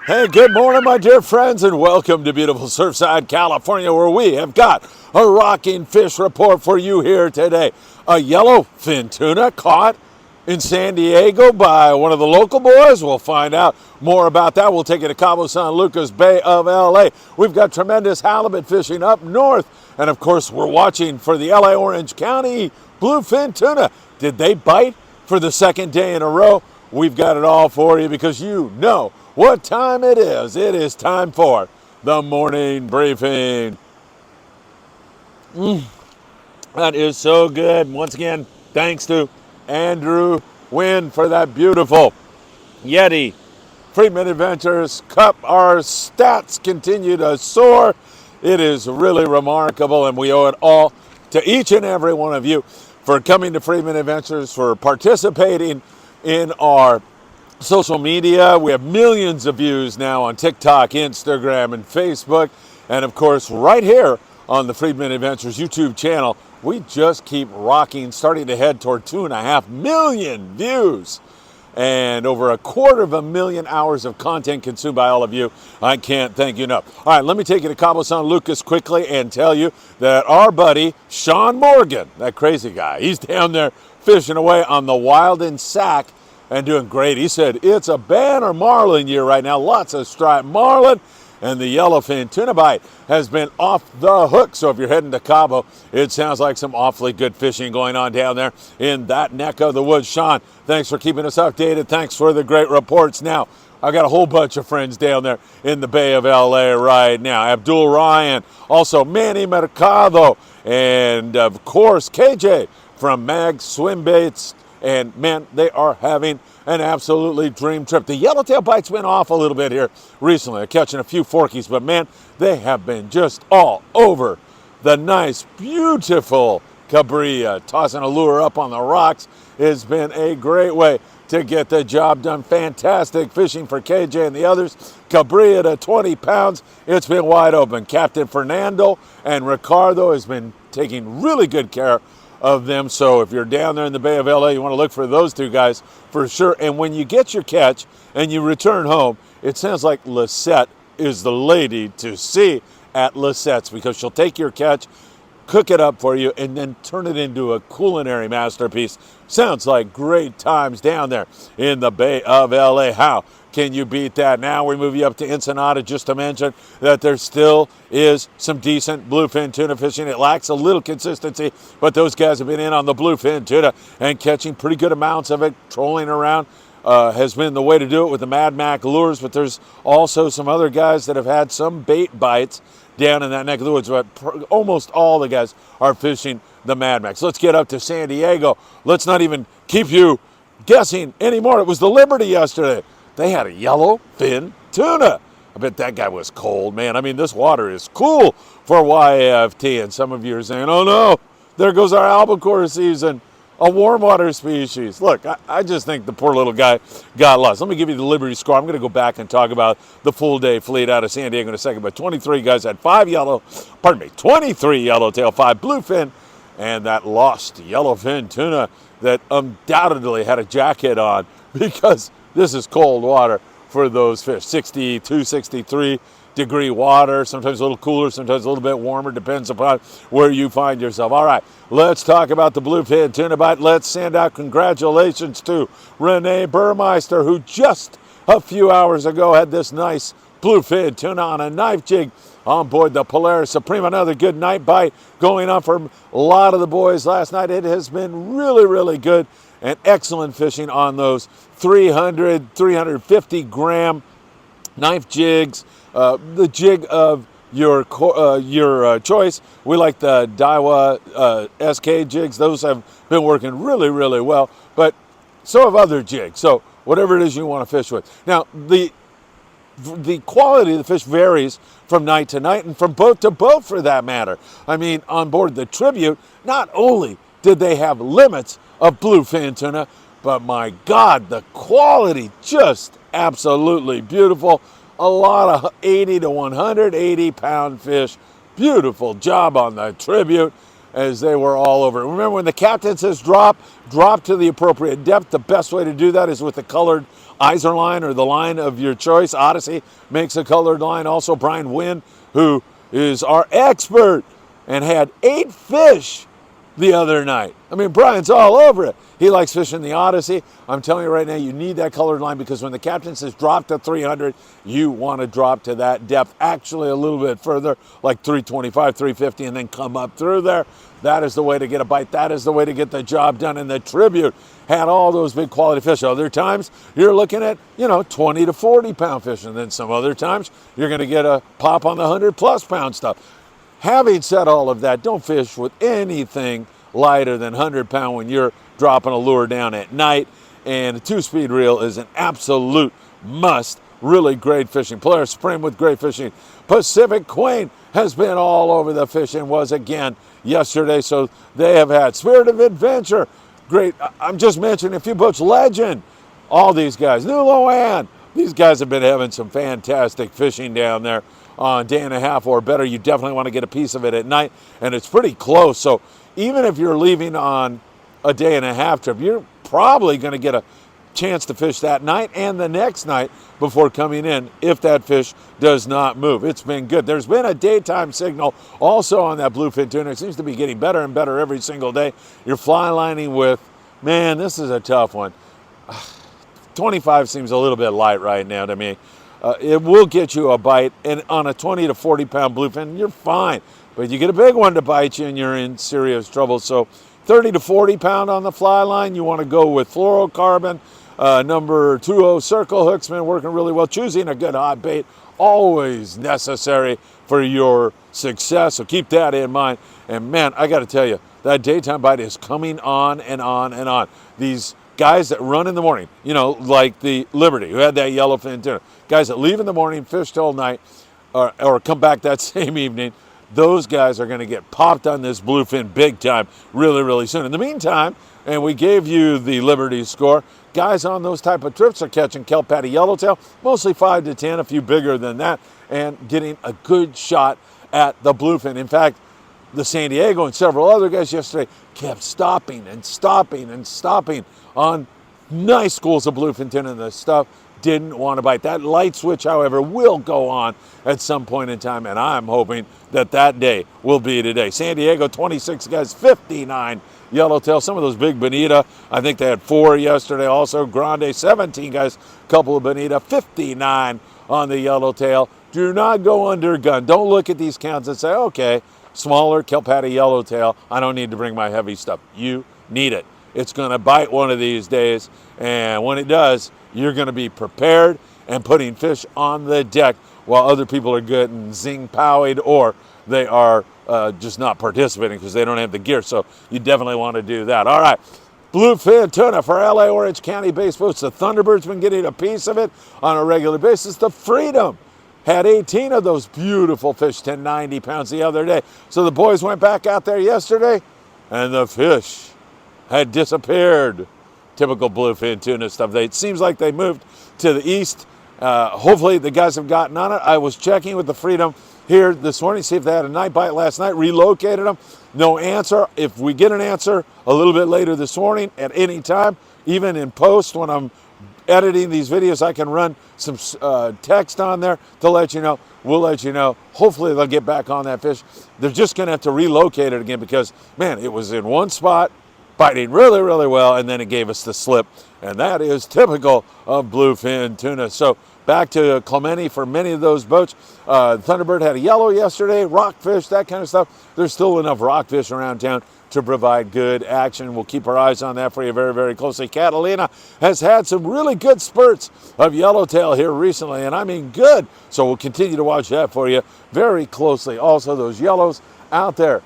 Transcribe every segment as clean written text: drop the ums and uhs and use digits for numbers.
Hey, good morning, my dear friends, and welcome to beautiful Surfside, California, where we have got a rocking fish report for you here today. A yellowfin tuna caught in San Diego by one of the local boys. We'll find out more about that. We'll take it to Cabo San Lucas Bay of LA. We've got tremendous halibut fishing up north, and of course, we're watching for the LA Orange County bluefin tuna. Did they bite for the second day in a row? We've got it all for you because you know what time it is. It is time for the morning briefing. That is so good. Once again, thanks to Andrew Wynn for that beautiful Yeti Friedman Adventures Cup. Our stats continue to soar. It is really remarkable, and we owe it all to each and every one of you for coming to Friedman Adventures, for participating in our social media. We have millions of views now on TikTok, Instagram, and Facebook. And of course, right here on the Friedman Adventures YouTube channel, we just keep rocking, starting to head toward 2.5 million views and over 250,000 hours of content consumed by all of you. I can't thank you enough. All right, let me take you to Cabo San Lucas quickly and tell you that our buddy Sean Morgan, that crazy guy, he's down there fishing away on the Wild and Sack and doing great. He said it's a banner marlin year right now, lots of striped marlin, and the yellowfin tuna bite has been off the hook. So if you're heading to Cabo, it sounds like some awfully good fishing going on down there in that neck of the woods. Sean, thanks for keeping us updated. Thanks for the great reports. Now, I got a whole bunch of friends down there in the Bay of LA right now. Abdul Ryan, also Manny Mercado, and of course KJ from Mag Swim Baits. And man, they are having an absolutely dream trip. The yellowtail bites went off a little bit here recently. They're catching a few forkies, but man, they have been just all over the nice, beautiful Cabrilla. Tossing a lure up on the rocks has been a great way to get the job done. Fantastic fishing for KJ and the others. Cabrilla to 20 pounds. It's been wide open. Captain Fernando and Ricardo has been taking really good care of them. So if you're down there in the Bay of LA, you want to look for those two guys for sure. And when you get your catch and you return home, it sounds like Lisette is the lady to see at Lisette's, because she'll take your catch, cook it up for you, and then turn it into a culinary masterpiece. Sounds like great times down there in the Bay of LA. How can you beat that? Now we move you up to Ensenada, just to mention that there still is some decent bluefin tuna fishing. It lacks a little consistency, but those guys have been in on the bluefin tuna and catching pretty good amounts of it. Trolling around has been the way to do it with the Mad Mac lures, but there's also some other guys that have had some bait bites down in that neck of the woods, but almost all the guys are fishing the Mad Max. Let's get up to San Diego. Let's not even keep you guessing anymore. It was the Liberty yesterday. They had a yellowfin tuna. I bet that guy was cold, man. I mean, this water is cool for YFT, and some of you are saying, oh no, there goes our albacore season, a warm water species. Look, I just think the poor little guy got lost. Let me give you the Liberty score. I'm going to go back and talk about the full day fleet out of San Diego in a second, but 23 guys had 23 yellowtail, 5 bluefin, and that lost yellowfin tuna that undoubtedly had a jacket on, because this is cold water for those fish. 62, 63 degree water, sometimes a little cooler, sometimes a little bit warmer, depends upon where you find yourself. All right, let's talk about the bluefin tuna bite. Let's send out congratulations to Renee Burmeister, who just a few hours ago had this nice bluefin tuna on a knife jig on board the Polaris Supreme. Another good night bite going on for a lot of the boys last night. It has been really, really good and excellent fishing on those 300, 350 gram knife jigs. The jig of your choice. We like the Daiwa SK jigs. Those have been working really, really well, but so have other jigs. So whatever it is you want to fish with. Now, the quality of the fish varies from night to night and from boat to boat, for that matter. I mean, on board the Tribute, not only did they have limits of bluefin tuna, but my God, the quality just absolutely beautiful. A lot of 80 to 180 pound fish. Beautiful job on the Tribute. as they were all over it. Remember, when the captain says drop to the appropriate depth. The best way to do that is with the colored Iser line or the line of your choice. Odyssey makes a colored line. Also, Brian Wynn, who is our expert and had 8 fish the other night. I mean, Brian's all over it. He likes fishing the Odyssey. I'm telling you right now, you need that colored line, because when the captain says drop to 300, you want to drop to that depth, actually a little bit further, like 325, 350, and then come up through there. That is the way to get a bite. That is the way to get the job done. And the Tribute had all those big quality fish. Other times, you're looking at, 20 to 40 pound fish. And then some other times, you're going to get a pop on the 100+ pound stuff. Having said all of that, don't fish with anything lighter than 100 pound when you're dropping a lure down at night. And a 2-speed reel is an absolute must. Really great fishing. Polaris Supreme with great fishing. Pacific Queen has been all over the fish and was again yesterday. So they have had Spirit of Adventure. Great. I'm just mentioning a few boats. Legend. All these guys. New Loan. These guys have been having some fantastic fishing down there on a day and a half or better. You definitely want to get a piece of it at night. And it's pretty close. So even if you're leaving on a day and a half trip, you're probably going to get a chance to fish that night and the next night before coming in if that fish does not move. It's been good. There's been a daytime signal also on that bluefin tuna. It seems to be getting better and better every single day. You're fly lining with, man, this is a tough one. 25 seems a little bit light right now to me. It will get you a bite, and on a 20 to 40 pound bluefin, you're fine. But you get a big one to bite you and you're in serious trouble. So 30 to 40 pound on the fly line, you want to go with fluorocarbon. Number 20 circle hook's been working really well. Choosing a good hot bait, always necessary for your success. So keep that in mind. And man, I got to tell you, that daytime bite is coming on and on and on. These guys that run in the morning, like the Liberty, who had that yellowfin tuna. Guys that leave in the morning, fish till night, or come back that same evening. Those guys are going to get popped on this bluefin big time really, really soon. In the meantime, and we gave you the Liberty score, guys on those type of trips are catching kelp patty yellowtail, mostly 5 to 10, a few bigger than that, and getting a good shot at the bluefin. In fact, the San Diego and several other guys yesterday kept stopping and stopping and stopping on nice schools of bluefin tuna, and the stuff didn't want to bite. That light switch, however, will go on at some point in time, and I'm hoping that that day will be today. San Diego, 26 guys, 59 yellowtail. Some of those big bonita, I think they had 4 yesterday. Also, Grande, 17 guys, couple of bonita, 59 on the yellowtail. Do not go under gun. Don't look at these counts and say, okay, smaller kelp patty yellowtail, I don't need to bring my heavy stuff. You need it. It's going to bite one of these days, and when it does, you're going to be prepared and putting fish on the deck while other people are getting zing-powied, or they are just not participating because they don't have the gear. So you definitely want to do that. All right, bluefin tuna for LA Orange County based boats. The Thunderbird's been getting a piece of it on a regular basis. The Freedom had 18 of those beautiful fish, 1090 pounds the other day. So the boys went back out there yesterday, and the fish had disappeared. Typical bluefin tuna stuff. It seems like they moved to the east. Hopefully the guys have gotten on it. I was checking with the Freedom here this morning, see if they had a night bite last night, relocated them. No answer. If we get an answer a little bit later this morning at any time, even in post when I'm editing these videos, I can run some text on there to let you know. We'll let you know. Hopefully they'll get back on that fish. They're just going to have to relocate it again because, man, it was in one spot, biting really, really well, and then it gave us the slip. And that is typical of bluefin tuna. So back to Clemente for many of those boats. Thunderbird had a yellow yesterday, rockfish, that kind of stuff. There's still enough rockfish around town to provide good action. We'll keep our eyes on that for you very, very closely. Catalina has had some really good spurts of yellowtail here recently, and I mean good. So we'll continue to watch that for you very closely. Also, those yellows out there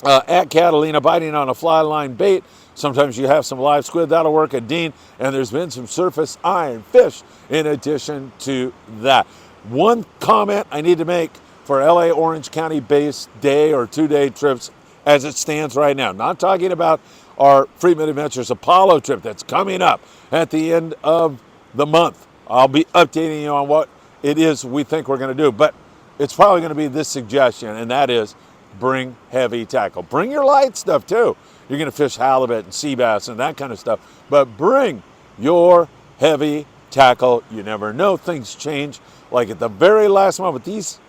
at Catalina biting on a fly line bait. Sometimes you have some live squid, that'll work a Dean, and there's been some surface iron fish in addition to that. One comment I need to make for LA Orange County based day or 2-day trips as it stands right now. Not talking about our Friedman Adventures Apollo trip that's coming up at the end of the month. I'll be updating you on what it is we think we're going to do, but it's probably going to be this suggestion, and that is bring heavy tackle. Bring your light stuff too. You're going to fish halibut and sea bass and that kind of stuff, but bring your heavy tackle. You never know, things change. Like at the very last moment, these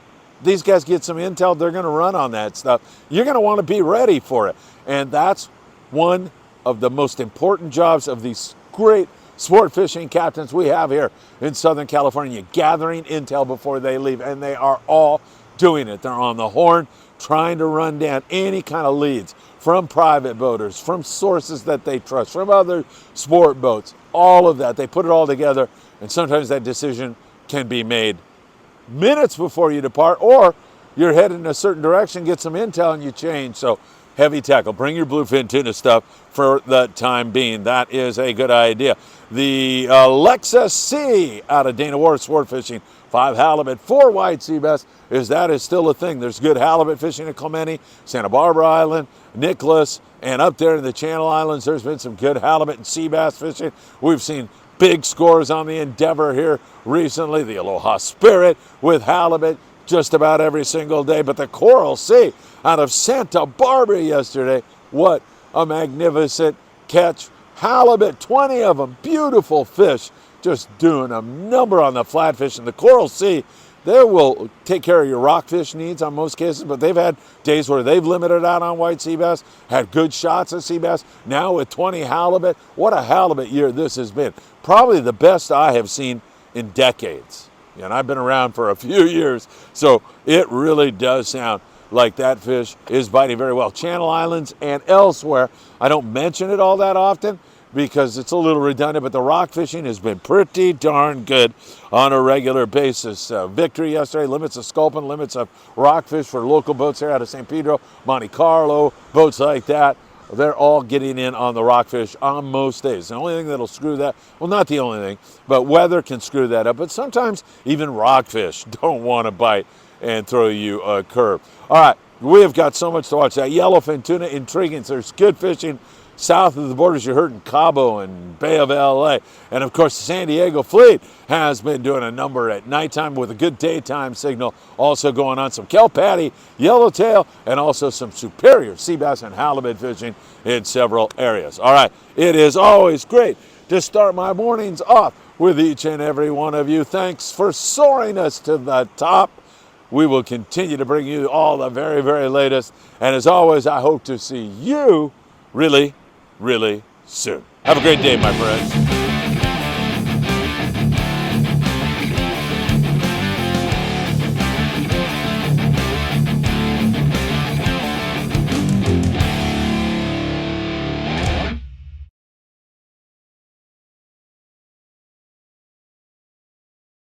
guys get some intel, they're going to run on that stuff. You're going to want to be ready for it. And that's one of the most important jobs of these great sport fishing captains we have here in Southern California, gathering intel before they leave. And they are all doing it. They're on the horn, trying to run down any kind of leads from private boaters, from sources that they trust, from other sport boats, all of that. They put it all together, and sometimes that decision can be made minutes before you depart, or you're headed in a certain direction, get some intel, and you change. So heavy tackle, bring your bluefin tuna stuff for the time being. That is a good idea. The Alexa C out of Dana Wharf Sport Fishing, 5 halibut, 4 white sea bass, that is still a thing. There's good halibut fishing at Clemente, Santa Barbara Island, Nicholas, and up there in the Channel Islands, there's been some good halibut and sea bass fishing. We've seen big scores on the Endeavor here recently, the Aloha Spirit with halibut just about every single day. But the Coral Sea out of Santa Barbara yesterday, what a magnificent catch. Halibut, 20 of them, beautiful fish, just doing a number on the flatfish. And the Coral Sea, they will take care of your rockfish needs on most cases, but they've had days where they've limited out on white sea bass, had good shots of sea bass. Now with 20 halibut, what a halibut year this has been. Probably the best I have seen in decades. And I've been around for a few years, so it really does sound like that fish is biting very well. Channel Islands and elsewhere, I don't mention it all that often because it's a little redundant, but the rock fishing has been pretty darn good on a regular basis. Victory yesterday, limits of sculpin, limits of rockfish for local boats here out of San Pedro, Monte Carlo, boats like that. They're all getting in on the rockfish on most days. The only thing that'll screw that, well, not the only thing, but weather can screw that up. But sometimes even rockfish don't want to bite and throw you a curve. All right, we have got so much to watch. That yellowfin tuna, intriguing. There's good fishing south of the borders. You heard in Cabo and Bay of LA. And of course, the San Diego fleet has been doing a number at nighttime with a good daytime signal. Also going on some kelp patty, yellowtail, and also some superior sea bass and halibut fishing in several areas. All right, it is always great to start my mornings off with each and every one of you. Thanks for soaring us to the top. We will continue to bring you all the very, very latest. And as always, I hope to see you really, really soon. Have a great day, my friends.